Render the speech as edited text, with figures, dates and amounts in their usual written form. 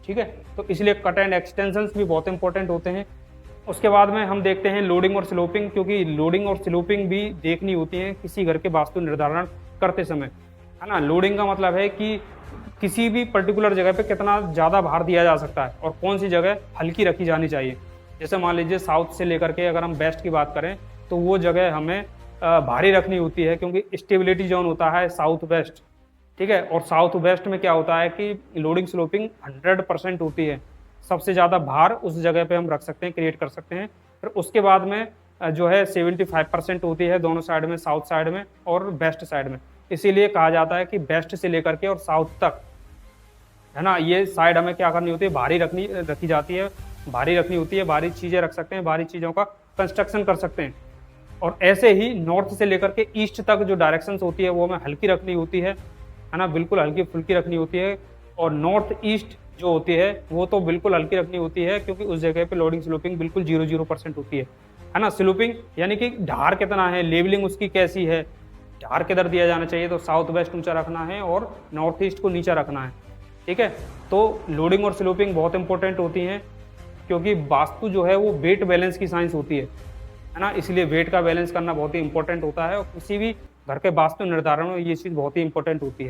ठीक है। तो इसलिए कट एंड एक्सटेंशंस भी बहुत इंपॉर्टेंट होते हैं। उसके बाद में हम देखते हैं लोडिंग और स्लोपिंग, क्योंकि लोडिंग और स्लोपिंग भी देखनी होती है किसी घर के वास्तु निर्धारण करते समय, है ना। लोडिंग का मतलब है कि किसी भी पर्टिकुलर जगह पे कितना ज़्यादा भार दिया जा सकता है और कौन सी जगह हल्की रखी जानी चाहिए। जैसे मान लीजिए साउथ से लेकर के अगर हम वेस्ट की बात करें तो वो जगह हमें भारी रखनी होती है, क्योंकि स्टेबिलिटी जोन होता है साउथ वेस्ट, ठीक है। और साउथ वेस्ट में क्या होता है कि लोडिंग स्लोपिंग 100% होती है, सबसे ज़्यादा भार उस जगह पे हम रख सकते हैं, क्रिएट कर सकते हैं। फिर उसके बाद में जो है 75% होती है दोनों साइड में, साउथ साइड में और वेस्ट साइड में। इसीलिए कहा जाता है कि वेस्ट से लेकर के और साउथ तक, है ना, ये साइड हमें क्या करनी होती है, भारी रखी जाती है, भारी रखनी होती है, भारी चीज़ें रख सकते हैं, भारी चीज़ों का कंस्ट्रक्शन कर सकते हैं। और ऐसे ही नॉर्थ से लेकर के ईस्ट तक जो डायरेक्शंस होती है वो हमें हल्की रखनी होती है ना, बिल्कुल हल्की फुल्की रखनी होती है। और नॉर्थ ईस्ट जो होती है वो तो बिल्कुल हल्की रखनी होती है, क्योंकि उस जगह पे लोडिंग स्लोपिंग बिल्कुल 0% होती है ना। स्लोपिंग यानी कि ढार कितना है, लेवलिंग उसकी कैसी है, ढार किधर दिया जाना चाहिए, तो साउथ वेस्ट ऊंचा रखना है और नॉर्थ ईस्ट को नीचा रखना है, ठीक है। तो लोडिंग और स्लोपिंग बहुत इंपॉर्टेंट होती हैं, क्योंकि वास्तु जो है वो वेट बैलेंस की साइंस होती है ना। इसलिए वेट का बैलेंस करना बहुत ही इंपॉर्टेंट होता है और किसी भी घर के वास्तु निर्धारण में ये चीज़ बहुत ही इंपॉर्टेंट होती है।